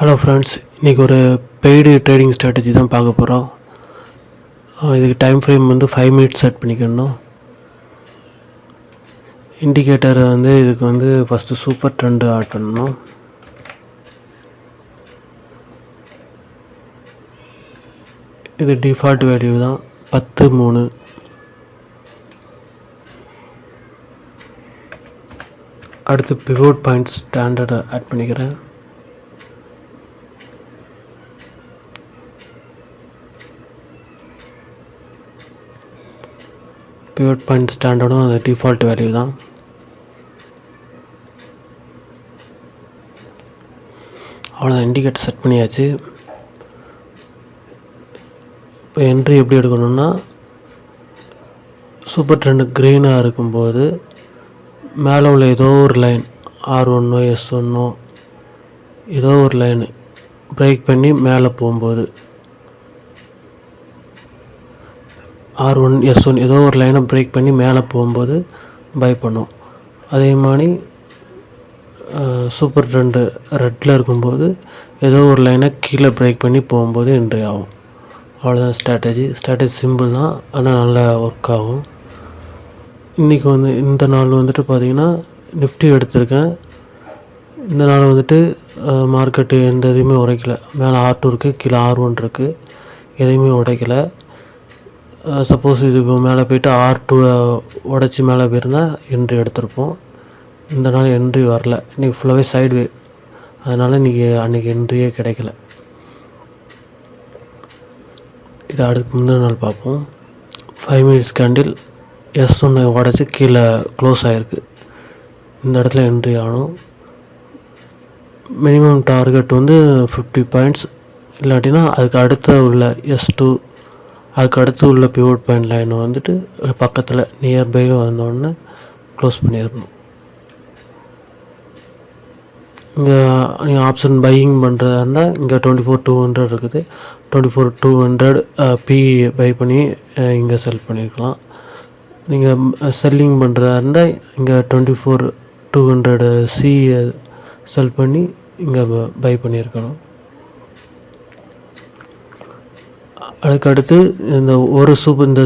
Hello friends, இன்றைக்கி ஒரு paid trading strategy தான் பார்க்க போகிறோம். இதுக்கு டைம் ஃப்ரேம் வந்து 5 மினிட்ஸ் செட் பண்ணிக்கணும். இண்டிகேட்டர் வந்து இதுக்கு வந்து ஃபஸ்ட்டு சூப்பர் ட்ரெண்டு ஆட் பண்ணணும். இது டிஃபால்ட் வேல்யூ தான் 10-3. அடுத்து பிவோட் பாயிண்ட் ஸ்டாண்டர்டை ஆட் பண்ணிக்கிறேன். பிவோட் பாயிண்ட் ஸ்டாண்டர்டும் அது டிஃபால்ட் வேல்யூ தான். அவ்வளோதான், இண்டிகேட்டர் செட் பண்ணியாச்சு. இப்போ என்ட்ரி எப்படி எடுக்கணும்னா, சூப்பர் ட்ரெண்டு க்ரீனாக இருக்கும்போது மேலே உள்ள ஏதோ ஒரு லைன் R1 S1 ஏதோ ஒரு லைனு பிரேக் பண்ணி மேலே போகும்போது, R1 S1 ஏதோ ஒரு லைனை பிரேக் பண்ணி மேலே போகும்போது பை பண்ணும். அதே மாதிரி சூப்பர் ட்ரெண்டு ரெட்டில் இருக்கும்போது ஏதோ ஒரு லைனை கீழே பிரேக் பண்ணி போகும்போது என்ட்ரி ஆகும். அவ்வளோதான் ஸ்ட்ராட்டஜி சிம்பிள் தான், ஆனால் நல்லா ஒர்க் ஆகும். இன்றைக்கி வந்து இந்த நாள் வந்துட்டு பார்த்திங்கன்னா நிஃப்டி எடுத்திருக்கேன். இந்த நாள் வந்துட்டு மார்க்கெட்டு எந்த எதையுமே உடைக்கலை. மேலே R2 இருக்குது, கீழே R1 இருக்குது, எதையுமே உடைக்கலை. சப்போஸ் இது மேலே போய்ட்டு R2 உடச்சி மேலே போயிருந்தால் என்ட்ரி எடுத்திருப்போம். இந்த நாள் என்ட்ரி வரல, இன்றைக்கி ஃபுல்லாகவே சைட்வே, அதனால் அன்றைக்கி என்ட்ரியே கிடைக்கல. இதை அடுத்து முந்தின நாள் பார்ப்போம். 5 மினிட்ஸ் கேண்டில் S1 உடச்சி கீழே க்ளோஸ் ஆகிருக்கு. இந்த இடத்துல என்ட்ரி ஆகணும். மினிமம் டார்கெட் வந்து 50 பாயிண்ட்ஸ், இல்லாட்டினா அதுக்கு அடுத்த உள்ள S2, அதுக்கு அடுத்து உள்ள பிவோட் பாயிண்ட் லைனை வந்துட்டு பக்கத்தில் நியர்பையில் வந்தோடனே க்ளோஸ் பண்ணிடணும். இங்கே நீங்கள் ஆப்ஷன் பையிங் பண்ணுறதா இருந்தால் இங்கே 24,200 இருக்குது. 24,200 பி பை பண்ணி இங்கே செல் பண்ணியிருக்கலாம். நீங்கள் செல்லிங் பண்ணுறதா இருந்தால் இங்கே 24,200 சி செல் பண்ணி இங்கே பை பண்ணியிருக்கணும். அதுக்கடுத்து இந்த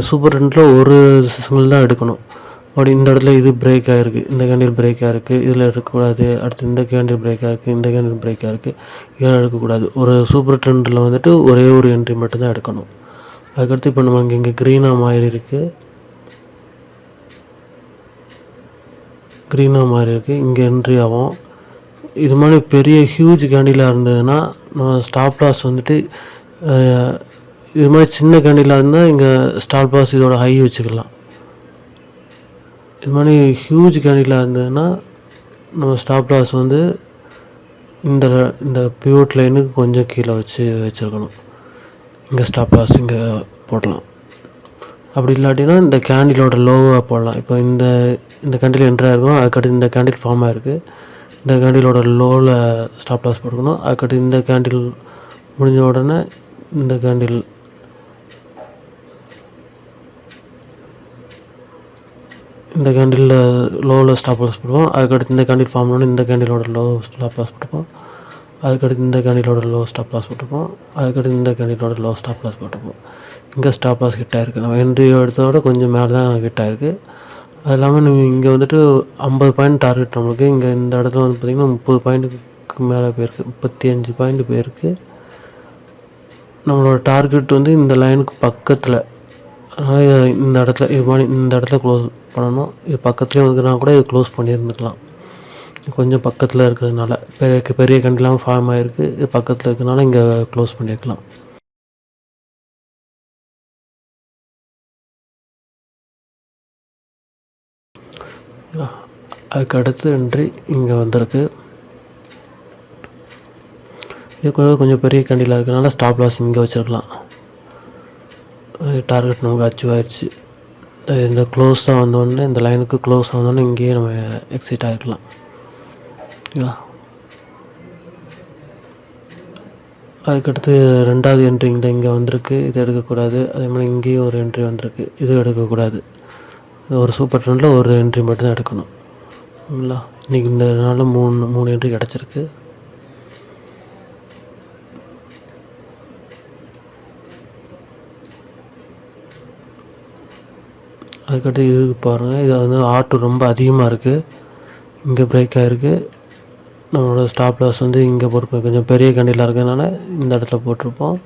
சூப்பர் ட்ரெண்டில் ஒரு சிங்கிள் தான் எடுக்கணும். அப்படி இந்த இடத்துல இது பிரேக் ஆகிருக்கு, இந்த கேண்டில் பிரேக் ஆகிருக்கு, இதில் இருக்கக்கூடாது. அடுத்து இந்த கேண்டில் பிரேக் ஆகிருக்கு, இந்த கேண்டில் பிரேக் ஆகிருக்கு, இதெல்லாம் எடுக்கக்கூடாது. ஒரு சூப்பர் ட்ரெண்டில் வந்துட்டு ஒரே ஒரு என்ட்ரி மட்டும்தான் எடுக்கணும். அதுக்கடுத்து இப்போ நமக்கு இங்கே க்ரீனாக மாறி இருக்குது, இங்கே என்ட்ரி ஆகும். இது மாதிரி பெரிய ஹியூஜ் கேண்டிலாக இருந்ததுன்னா நம்ம ஸ்டாப் லாஸ் வந்துட்டு, இது மாதிரி சின்ன கேண்டிலாக இருந்தால் இங்கே ஸ்டாப் லாஸ் இதோட ஹை வச்சுக்கலாம். இது மாதிரி ஹியூஜ் கேண்டிலாக இருந்ததுன்னா நம்ம ஸ்டாப் லாஸ் வந்து இந்த பிவோட் லைனுக்கு கொஞ்சம் கீழே வச்சுருக்கணும். இங்கே ஸ்டாப் லாஸ் இங்கே போடலாம். அப்படி இல்லாட்டினா இந்த கேண்டிலோட லோவாக போடலாம். இப்போ இந்த கேண்டில் என்ட்ரி ஆகிருக்கும், அதுக்கடுத்து இந்த கேண்டில் ஃபார்ம் ஆகிருக்கு, இந்த கேண்டிலோட லோவில் ஸ்டாப் லாஸ் போட்டுக்கணும். அதுக்கடுத்து இந்த கேண்டில் முடிஞ்ச உடனே இந்த கேண்டில் லோவில் ஸ்டாப் லாஸ் போட்டுப்போம். அதுக்கடுத்து இந்த கேண்டில் ஃபார்ம் பண்ணணும், இந்த கேண்டிலோட லோ ஸ்டாப் லாஸ் போட்டுப்போம். அதுக்கடுத்து இந்த கேண்டிலோட லோ ஸ்டாப் லாஸ் போட்டுப்போம். அதுக்கடுத்து இந்த கேண்டிலோட லோ ஸ்டாப் லாஸ் போட்டுப்போம். இங்கே ஸ்டாப் லாஸ் ஹிட் ஆகிருக்கு. நம்ம என்ட்ரி எடுத்ததோட கொஞ்சம் மேலே தான் ஹிட் ஆகிருக்கு. அது இல்லாமல் நீங்கள் இங்கே வந்துட்டு 50 பாயிண்ட் டார்கெட் நம்மளுக்கு. இங்கே இந்த இடத்துல வந்து பார்த்திங்கன்னா 30 பாயிண்ட்டுக்கு மேலே போயிருக்கு, 35 பாயிண்ட் போயிருக்கு. நம்மளோட டார்கெட் வந்து இந்த லைனுக்கு பக்கத்தில், அதனால் இந்த இடத்துல இது மாதிரி இந்த இடத்துல க்ளோஸ் பண்ணணும். இது பக்கத்துலேயே வந்துன்னா கூட இது க்ளோஸ் பண்ணியிருந்துக்கலாம். கொஞ்சம் பக்கத்தில் இருக்கிறதுனால பெரிய கண்டிலாம் ஃபார்ம் ஆகிருக்கு, இது பக்கத்தில் இருக்கிறதுனால இங்கே க்ளோஸ் பண்ணியிருக்கலாம். அதுக்கு அடுத்து என்ட்ரி இங்கே வந்திருக்கு. இது கொஞ்சம் பெரிய கேண்டிலாக இருக்கிறதுனால ஸ்டாப் லாஸ் இங்கே வச்சுருக்கலாம். டார்கெட் நமக்கு அச்சீவ் ஆயிடுச்சு. இந்த க்ளோஸ் தான் வந்தோடனே, இந்த லைனுக்கு க்ளோஸ் வந்தோடனே இங்கேயே நம்ம எக்ஸிட் ஆகிருக்கலாம். அதுக்கடுத்து ரெண்டாவது என்ட்ரி இங்கே வந்திருக்கு, இது எடுக்கக்கூடாது. அதே மாதிரி இங்கேயும் ஒரு என்ட்ரி வந்திருக்கு, இது எடுக்கக்கூடாது. ஒரு சூப்பர் ட்ரெண்டில் ஒரு என்ட்ரி மட்டும்தான் எடுக்கணும். இன்றைக்கி இந்த நாளில் மூணு என்ட்ரி கிடச்சிருக்கு. அதுக்கடுத்து இதுக்கு பாருங்கள், இது வந்து R2 ரொம்ப அதிகமாக இருக்குது. இங்கே பிரேக் ஆகிருக்கு. நம்மளோட ஸ்டாப் லாஸ் வந்து இங்கே போட்டிருப்போம். கொஞ்சம் பெரிய கண்டியில் இருக்கிறதுனால இந்த இடத்துல போட்டிருப்போம்.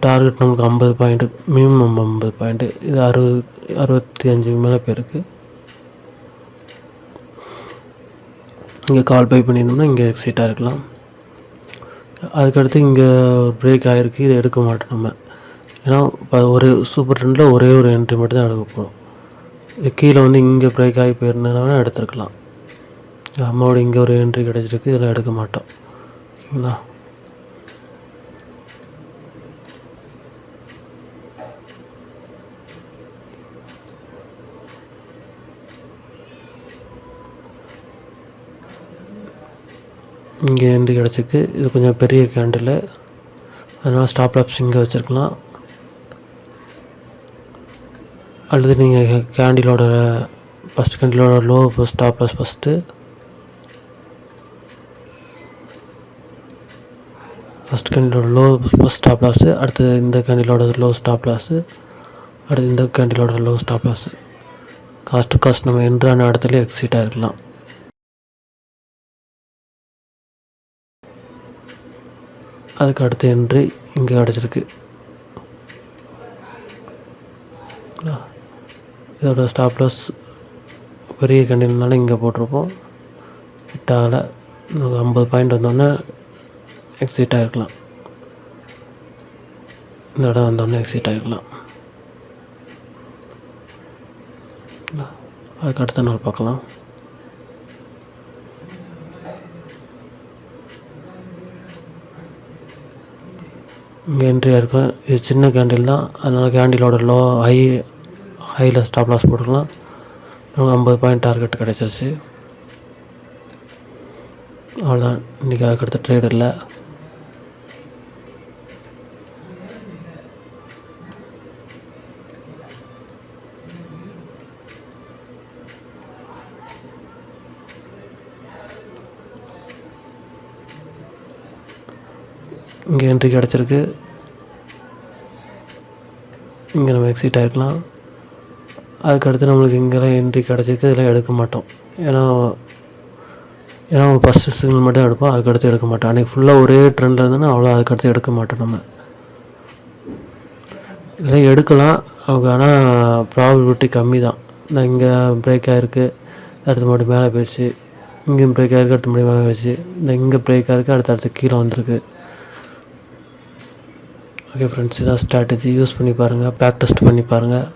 டார்கெட் நமக்கு 50 பாயிண்ட்டு, மினிமம் 50 பாயிண்ட்டு. இது 65 மேலே போயிருக்கு. இங்கே கால் பை பண்ணியிருந்தோம்னா இங்கே எக்ஸிட்டாக இருக்கலாம். அதுக்கடுத்து இங்கே பிரேக் ஆகிருக்கு, இதை எடுக்க மாட்டோம் நம்ம. ஏன்னா ஒரு சூப்பர் ட்ரெண்டில் ஒரே ஒரு என்ட்ரி மட்டும் தான் எடுக்க போகிறோம். இது கீழே வந்து இங்கே பிரேக் ஆகி போயிருந்ததுனால எடுத்துருக்கலாம். அம்மாவோட இங்கே ஒரு என்ட்ரி கிடச்சிருக்கு, இதெல்லாம் எடுக்க மாட்டோம். ஓகேங்களா? இங்கே என்ட்ரி கிடச்சிருக்கு. இது கொஞ்சம் பெரிய கேண்டில், அதனால் ஸ்டாப் லாஸ் இங்கே வச்சுருக்கலாம். அல்லது நீங்கள் கேண்டிலோட ஃபஸ்ட் கேண்டிலோட லோ ஸ்டாப் லாஸ் ஃபஸ்ட்டு கேண்டிலோட லோ ஃபஸ்ட் ஸ்டாப் லாஸு, அடுத்து இந்த கேண்டிலோட லோ ஸ்டாப் லாஸு, அடுத்து இந்த கேண்டிலோட லோ ஸ்டாப் லாஸு. காஸ்ட் நம்ம என்ட்ரான இடத்துல எக்ஸிட்டாக இருக்கலாம். அதுக்கு அடுத்த என்ட்ரி இங்கே கிடச்சிருக்கு. இதோட ஸ்டாப் லாஸ் பெரிய கேண்டில்னால இங்கே போட்டிருப்போம். ஹிட்டால் 50 பாயிண்ட் வந்தோடனே எக்ஸிட் ஆகிருக்கலாம். இந்த இடம் வந்தோடனே எக்ஸிட் ஆகிருக்கலாம். அதுக்கு அடுத்த நாள் பார்க்கலாம். இங்கே என்ட்ரியாக இருக்கும். இது சின்ன கேண்டில் தான், அதனால் கேண்டிலோட ஹையில் ஸ்டாப் லாஸ் போட்டுக்கலாம். நமக்கு 50 பாயிண்ட் டார்கெட் கிடச்சிருச்சு. அவ்வளோதான். இன்றைக்கி அதுக்கடுத்த ட்ரேட் இல்லை. இங்கே என்ட்ரி கிடச்சிருக்கு. இங்கே நம்ம எக்ஸிட் ஆகிருக்கலாம். அதுக்கடுத்து நம்மளுக்கு இங்கெல்லாம் என்ட்ரி கிடச்சிருக்கு, இதெல்லாம் எடுக்க மாட்டோம். ஏன்னா ஃபஸ்ட்டு சிக்னல் மட்டும் எடுப்போம், அதுக்கடுத்து எடுக்க மாட்டோம். அன்றைக்கி ஃபுல்லாக ஒரே ட்ரெண்டில் இருந்தோன்னா அவ்வளோ அதுக்கடுத்து எடுக்க மாட்டோம் நம்ம. இதெல்லாம் எடுக்கலாம் நமக்கு, ஆனால் ப்ராபபிலிட்டி கம்மி தான். இந்த இங்கே பிரேக் ஆகிருக்கு, அடுத்து மட்டும் மேலே போயிடுச்சு. இங்கேயும் பிரேக் ஆகிருக்கு, அடுத்து மட்டும் மேலே போயிடுச்சு. இந்த இங்கே பிரேக் ஆகிருக்கு, அடுத்து கீழே வந்திருக்கு. ஓகே ஃப்ரெண்ட்ஸ், இதான் ஸ்ட்ராட்டஜி. யூஸ் பண்ணி பாருங்கள், பேக் டெஸ்ட் பண்ணி பாருங்கள்.